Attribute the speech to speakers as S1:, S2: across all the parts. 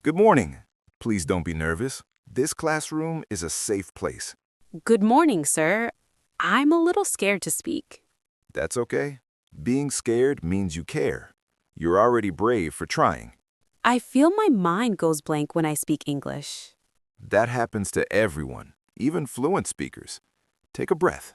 S1: Good morning. Please don't be nervous. This classroom is a safe place.
S2: Good morning, sir. I'm a little scared to speak.
S1: That's okay. Being scared means you care. You're already brave for trying.
S2: I feel my mind goes blank when I speak English.
S1: That happens to everyone, even fluent speakers. Take a breath.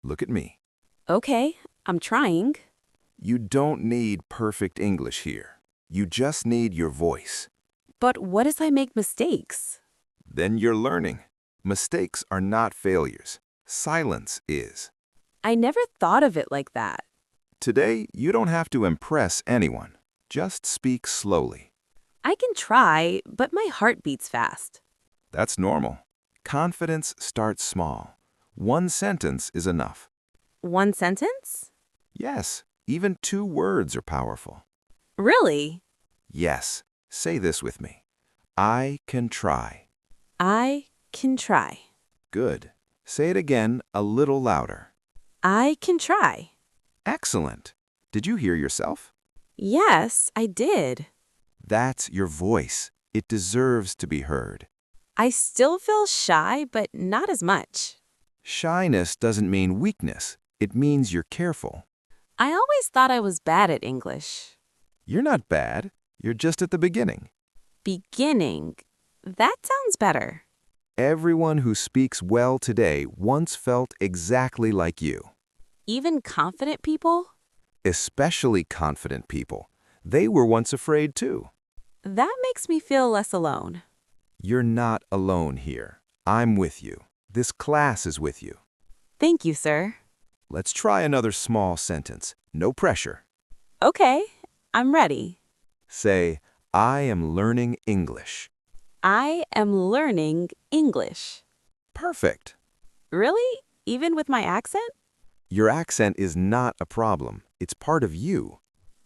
S1: Look at me.
S2: Okay, I'm trying.
S1: You don't need perfect English here. You just need your voice.
S2: But what if I make mistakes?
S1: Then you're learning. Mistakes are not failures. Silence is.
S2: I never thought of it like that.
S1: Today, you don't have to impress anyone. Just speak slowly.
S2: I can try, but my heart beats fast.
S1: That's normal. Confidence starts small. One sentence is enough.
S2: One sentence?
S1: Yes, even 2 words are powerful.
S2: Really?
S1: Yes, say this with me. I can try.
S2: I can try.
S1: Good. Say it again a little louder.
S2: I can try.
S1: Excellent. Did you hear yourself?
S2: Yes, I did.
S1: That's your voice. It deserves to be heard.
S2: I still feel shy, but not as much.
S1: Shyness doesn't mean weakness. It means you're careful.
S2: I always thought I was bad at English.
S1: You're not bad. You're just at the beginning.
S2: Beginning. That sounds better.
S1: Everyone who speaks well today once felt exactly like you.
S2: Even confident people?
S1: Especially confident people. They were once afraid too.
S2: That makes me feel less alone.
S1: You're not alone here. I'm with you. This class is with you.
S2: Thank you, sir.
S1: Let's try another small sentence. No pressure.
S2: Okay, I'm ready.
S1: Say, I am learning English.
S2: I am learning English.
S1: Perfect.
S2: Really? Even with my accent?
S1: Your accent is not a problem. It's part of you.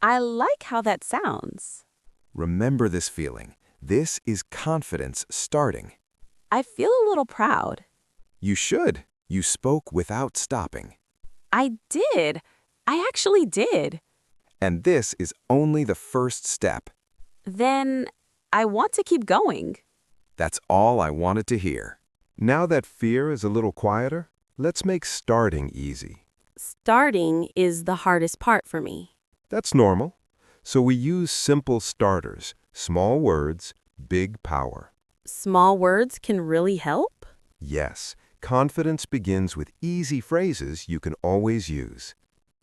S2: I like how that sounds.
S1: Remember this feeling. This is confidence starting.
S2: I feel a little proud.
S1: You should. You spoke without stopping.
S2: I did. I actually did.
S1: And this is only the first step.
S2: Then I want to keep going.
S1: That's all I wanted to hear. Now that fear is a little quieter, let's make starting easy.
S2: Starting is the hardest part for me.
S1: That's normal. So we use simple starters, small words, big power.
S2: Small words can really help?
S1: Yes, confidence begins with easy phrases you can always use.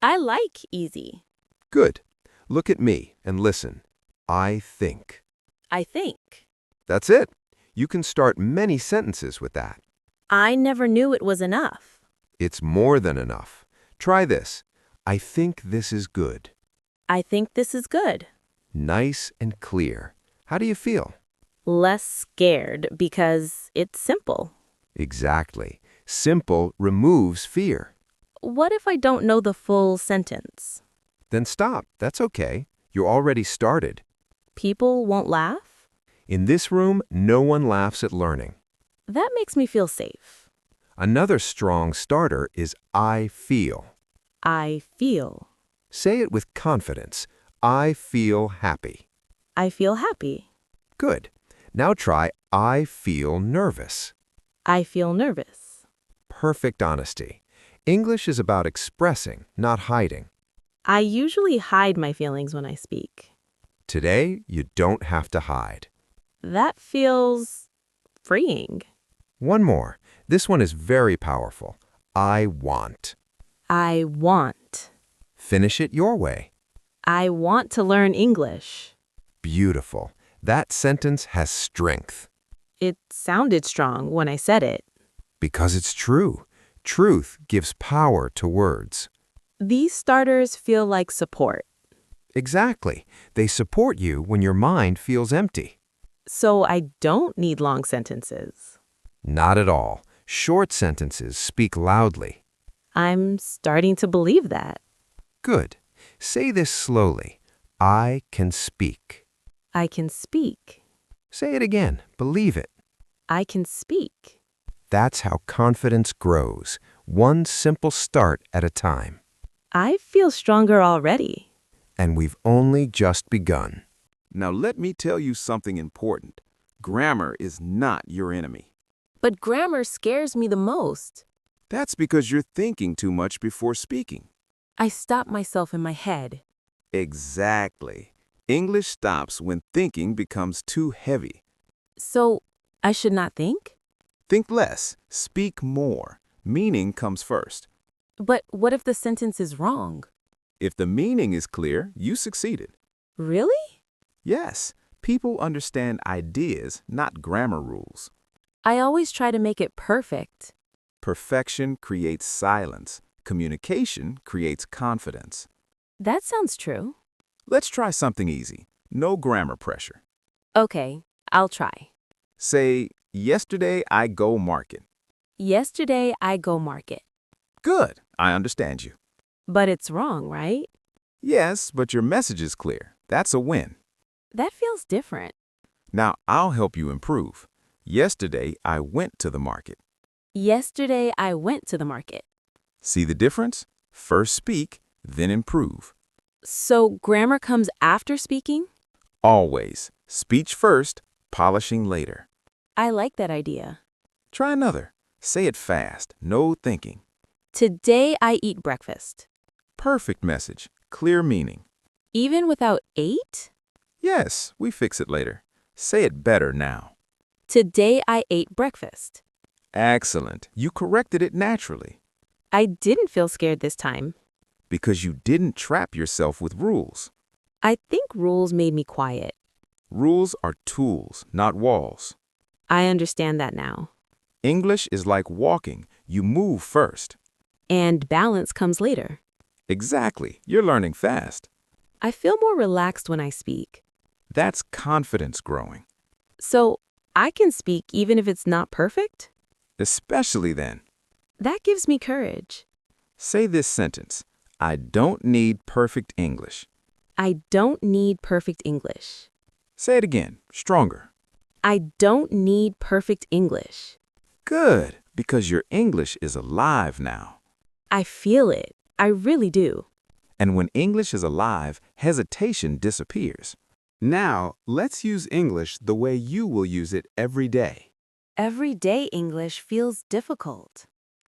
S2: I like easy.
S1: Good. Look at me and listen. I think.
S2: I think.
S1: That's it. You can start many sentences with that.
S2: I never knew it was enough.
S1: It's more than enough. Try this. I think this is good.
S2: I think this is good.
S1: Nice and clear. How do you feel?
S2: Less scared because it's simple.
S1: Exactly. Simple removes fear.
S2: What if I don't know the full sentence?
S1: Then stop. That's okay. You already started.
S2: People won't laugh?
S1: In this room, no one laughs at learning.
S2: That makes me feel safe.
S1: Another strong starter is I feel.
S2: I feel.
S1: Say it with confidence. I feel happy.
S2: I feel happy.
S1: Good. Now try I feel nervous.
S2: I feel nervous.
S1: Perfect honesty. English is about expressing, not hiding.
S2: I usually hide my feelings when I speak.
S1: Today, you don't have to hide.
S2: That feels freeing.
S1: One more. This one is very powerful. I want.
S2: I want.
S1: Finish it your way.
S2: I want to learn English.
S1: Beautiful. That sentence has strength.
S2: It sounded strong when I said it.
S1: Because it's true. Truth gives power to words.
S2: These starters feel like support.
S1: Exactly. They support you when your mind feels empty.
S2: So I don't need long sentences.
S1: Not at all. Short sentences speak loudly.
S2: I'm starting to believe that.
S1: Good. Say this slowly. I can speak.
S2: I can speak.
S1: Say it again. Believe it.
S2: I can speak.
S1: That's how confidence grows, one simple start at a time.
S2: I feel stronger already.
S1: And we've only just begun.
S3: Now let me tell you something important. Grammar is not your enemy.
S2: But grammar scares me the most.
S3: That's because you're thinking too much before speaking.
S2: I stop myself in my head.
S3: Exactly. English stops when thinking becomes too heavy.
S2: So, I should not think?
S3: Think less, speak more. Meaning comes first.
S2: But what if the sentence is wrong?
S3: If the meaning is clear, you succeeded.
S2: Really?
S3: Yes, people understand ideas, not grammar rules.
S2: I always try to make it perfect.
S3: Perfection creates silence. Communication creates confidence.
S2: That sounds true.
S3: Let's try something easy. No grammar pressure.
S2: Okay, I'll try.
S3: Say, yesterday I go market.
S2: Yesterday I go market.
S3: Good, I understand you.
S2: But it's wrong, right?
S3: Yes, but your message is clear. That's a win.
S2: That feels different.
S3: Now I'll help you improve. Yesterday I went to the market.
S2: Yesterday I went to the market.
S3: See the difference? First speak, then improve.
S2: So grammar comes after speaking?
S3: Always. Speech first, polishing later.
S2: I like that idea.
S3: Try another. Say it fast, no thinking.
S2: Today I eat breakfast.
S3: Perfect message, clear meaning.
S2: Even without ate?
S3: Yes, we fix it later. Say it better now.
S2: Today I ate breakfast.
S3: Excellent. You corrected it naturally.
S2: I didn't feel scared this time.
S3: Because you didn't trap yourself with rules.
S2: I think rules made me quiet.
S3: Rules are tools, not walls.
S2: I understand that now.
S3: English is like walking. You move first.
S2: And balance comes later.
S3: Exactly. You're learning fast.
S2: I feel more relaxed when I speak.
S3: That's confidence growing.
S2: So, I can speak even if it's not perfect?
S3: Especially then.
S2: That gives me courage.
S3: Say this sentence. I don't need perfect English.
S2: I don't need perfect English.
S3: Say it again, stronger.
S2: I don't need perfect English.
S3: Good, because your English is alive now.
S2: I feel it. I really do.
S3: And when English is alive, hesitation disappears. Now, let's use English the way you will use it every day.
S2: Everyday English feels difficult.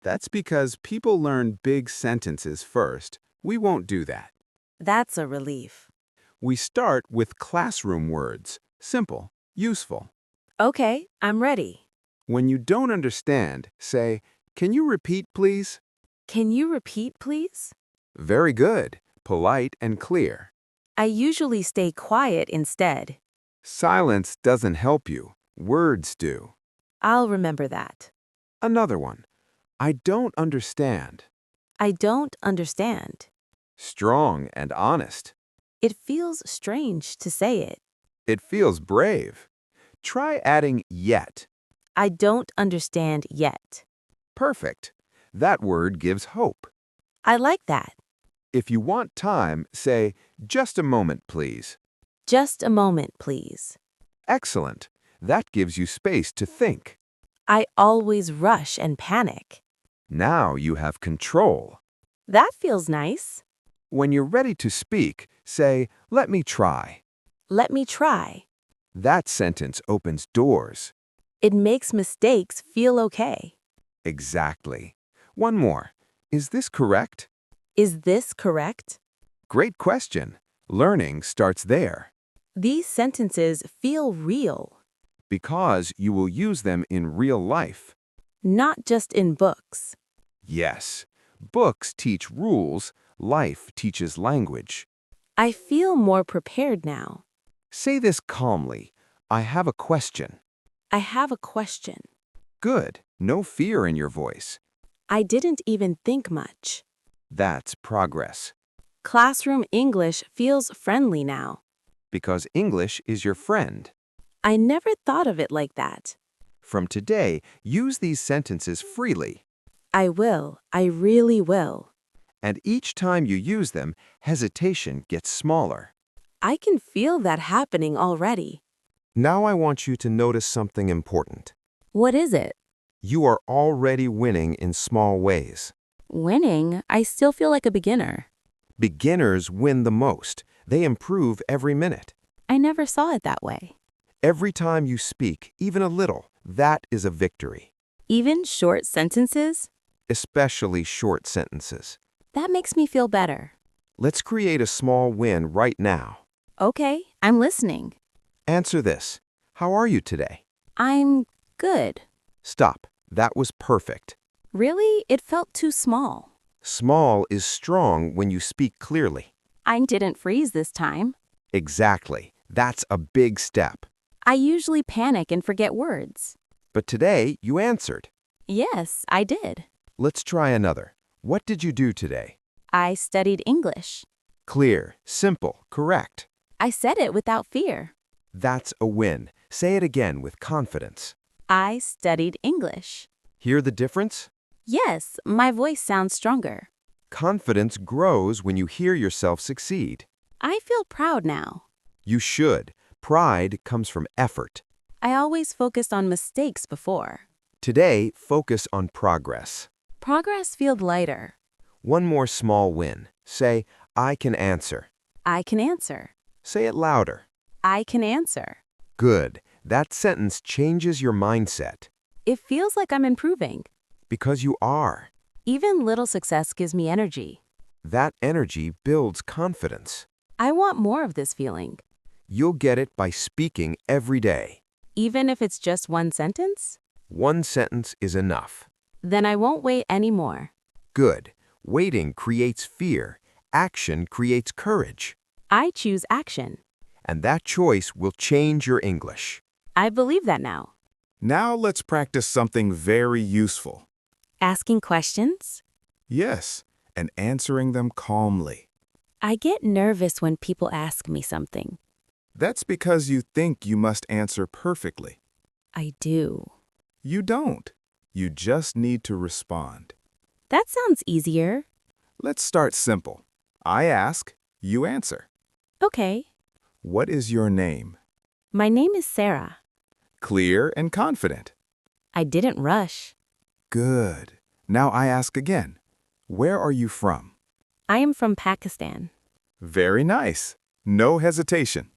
S3: That's because people learn big sentences first. We won't do that.
S2: That's a relief.
S3: We start with classroom words. Simple, useful.
S2: Okay, I'm ready.
S3: When you don't understand, say, "Can you repeat, please?"
S2: Can you repeat, please?
S3: Very good, polite and clear.
S2: I usually stay quiet instead.
S3: Silence doesn't help you. Words do.
S2: I'll remember that.
S3: Another one. I don't understand.
S2: I don't understand.
S3: Strong and honest.
S2: It feels strange to say it.
S3: It feels brave. Try adding yet.
S2: I don't understand yet.
S3: Perfect. That word gives hope.
S2: I like that.
S3: If you want time, say, "Just a moment, please."
S2: Just a moment, please.
S3: Excellent. That gives you space to think.
S2: I always rush and panic.
S3: Now you have control.
S2: That feels nice.
S3: When you're ready to speak, say, "Let me try."
S2: Let me try.
S3: That sentence opens doors.
S2: It makes mistakes feel okay.
S3: Exactly. One more. Is this correct?
S2: Is this correct?
S3: Great question. Learning starts there.
S2: These sentences feel real,
S3: Because you will use them in real life.
S2: not just in books.
S3: Yes. Books teach rules. Life teaches language.
S2: I feel more prepared now.
S3: Say this calmly. I have a question.
S2: I have a question.
S3: Good. No fear in your voice.
S2: I didn't even think much.
S3: That's progress.
S2: Classroom English feels friendly now.
S3: Because English is your friend.
S2: I never thought of it like that.
S3: From today, use these sentences freely.
S2: I will. I really will.
S3: And each time you use them, hesitation gets smaller.
S2: I can feel that happening already.
S1: Now I want you to notice something important.
S2: What is it?
S1: You are already winning in small ways.
S2: Winning? I still feel like a beginner.
S1: Beginners win the most. They improve every minute.
S2: I never saw it that way.
S1: Every time you speak, even a little, that is a victory.
S2: Even short sentences?
S1: Especially short sentences.
S2: That makes me feel better.
S1: Let's create a small win right now.
S2: Okay, I'm listening.
S1: Answer this. How are you today?
S2: I'm good.
S1: Stop. That was perfect.
S2: Really? It felt too small.
S1: Small is strong when you speak clearly.
S2: I didn't freeze this time.
S1: Exactly. That's a big step.
S2: I usually panic and forget words.
S1: But today, you answered.
S2: Yes, I did.
S1: Let's try another. What did you do today?
S2: I studied English.
S1: Clear, simple, correct.
S2: I said it without fear.
S1: That's a win. Say it again with confidence.
S2: I studied English.
S1: Hear the difference?
S2: Yes, my voice sounds stronger.
S1: Confidence grows when you hear yourself succeed.
S2: I feel proud now.
S1: You should. Pride comes from effort.
S2: I always focused on mistakes before.
S1: Today, focus on progress.
S2: Progress feels lighter.
S1: One more small win. Say, I can answer.
S2: I can answer.
S1: Say it louder.
S2: I can answer.
S1: Good. That sentence changes your mindset.
S2: It feels like I'm improving.
S1: Because you are.
S2: Even little success gives me energy.
S1: That energy builds confidence.
S2: I want more of this feeling.
S1: You'll get it by speaking every day.
S2: Even if it's just one sentence?
S1: One sentence is enough.
S2: Then I won't wait anymore.
S1: Good. Waiting creates fear. Action creates courage.
S2: I choose action.
S1: And that choice will change your English.
S2: I believe that now.
S3: Now let's practice something very useful.
S2: Asking questions?
S3: Yes, and answering them calmly.
S2: I get nervous when people ask me something.
S3: That's because you think you must answer perfectly.
S2: I do.
S3: You don't. You just need to respond.
S2: That sounds easier.
S3: Let's start simple. I ask, you answer.
S2: Okay.
S3: What is your name?
S2: My name is Sarah.
S3: Clear and confident.
S2: I didn't rush.
S3: Good. Now I ask again. Where are you from?
S2: I am from Pakistan.
S3: Very nice. No hesitation.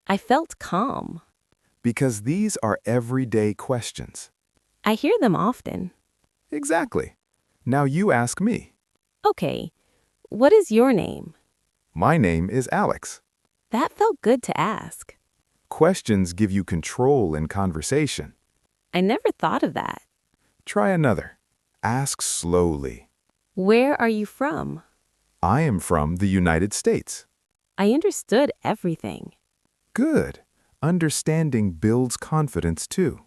S2: I felt calm.
S3: Because these are everyday questions.
S2: I hear them often.
S3: Exactly. Now you ask me.
S2: Okay. What is your name?
S3: My name is Alex.
S2: That felt good to ask.
S3: Questions give you control in conversation.
S2: I never thought of that.
S3: Try another. Ask slowly.
S2: Where are you from?
S3: I am from the United States.
S2: I understood everything.
S3: Good. Understanding builds confidence too.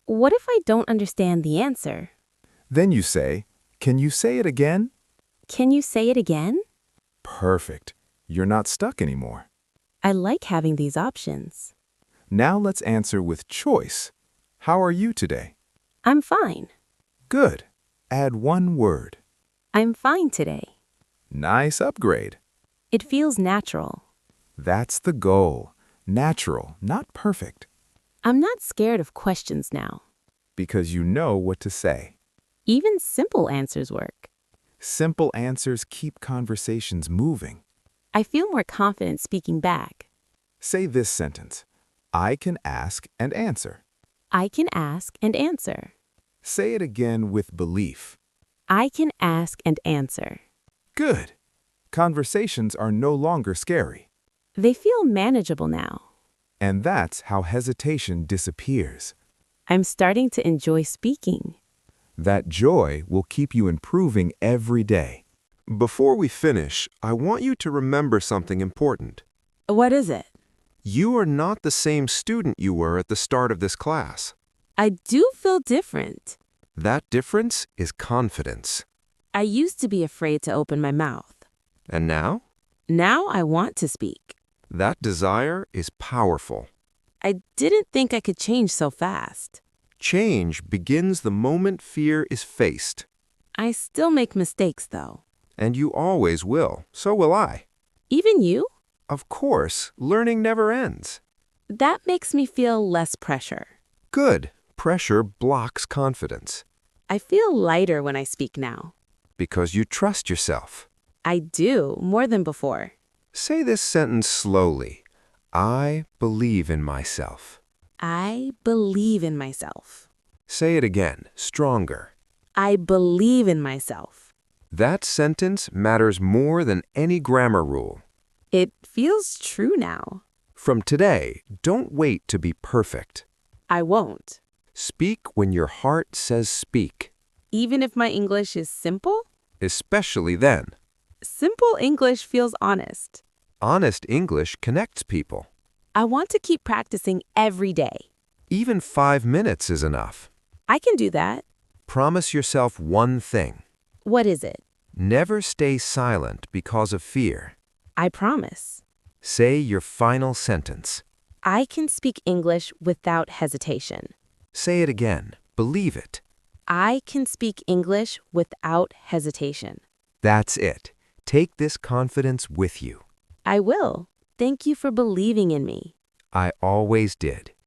S2: What if I don't understand the answer?
S3: Then you say, can you say it again?
S2: Can you say it again?
S3: Perfect. You're not stuck anymore.
S2: I like having these options.
S3: Now let's answer with choice. How are you today?
S2: I'm fine.
S3: Good. Add one word.
S2: I'm fine today.
S3: Nice upgrade.
S2: It feels natural.
S3: That's the goal. Natural, not perfect.
S2: I'm not scared of questions now.
S3: Because you know what to say.
S2: Even simple answers work.
S3: Simple answers keep conversations moving.
S2: I feel more confident speaking back.
S3: Say this sentence. I can ask and answer.
S2: I can ask and answer.
S3: Say it again with belief.
S2: I can ask and answer.
S3: Good. Conversations are no longer scary.
S2: They feel manageable now.
S3: And that's how hesitation disappears.
S2: I'm starting to enjoy speaking.
S3: That joy will keep you improving every day.
S1: Before we finish, I want you to remember something important.
S2: What is it?
S1: You are not the same student you were at the start of this class.
S2: I do feel different.
S1: That difference is confidence.
S2: I used to be afraid to open my mouth.
S1: And now?
S2: Now I want to speak.
S1: That desire is powerful.
S2: I didn't think I could change so fast.
S1: Change begins the moment fear is faced.
S2: I still make mistakes, though.
S1: And you always will. So will I.
S2: Even you?
S1: Of course, learning never ends.
S2: That makes me feel less pressure.
S1: Good. Pressure blocks confidence.
S2: I feel lighter when I speak now.
S1: Because you trust yourself.
S2: I do, more than before.
S1: Say this sentence slowly. I believe in myself.
S2: I believe in myself.
S1: Say it again, stronger.
S2: I believe in myself.
S1: That sentence matters more than any grammar rule.
S2: It feels true now.
S1: From today, don't wait to be perfect.
S2: I won't.
S1: Speak when your heart says speak,
S2: Even if my English is simple?
S1: especially then.
S2: Simple English feels honest.
S1: Honest English connects people.
S2: I want to keep practicing every day.
S1: Even 5 minutes is enough.
S2: I can do that.
S1: Promise yourself one thing.
S2: What is it?
S1: Never stay silent because of fear.
S2: I promise.
S1: Say your final sentence.
S2: I can speak English without hesitation.
S1: Say it again. Believe it.
S2: I can speak English without hesitation.
S1: That's it. Take this confidence with you.
S2: I will. Thank you for believing in me.
S1: I always did.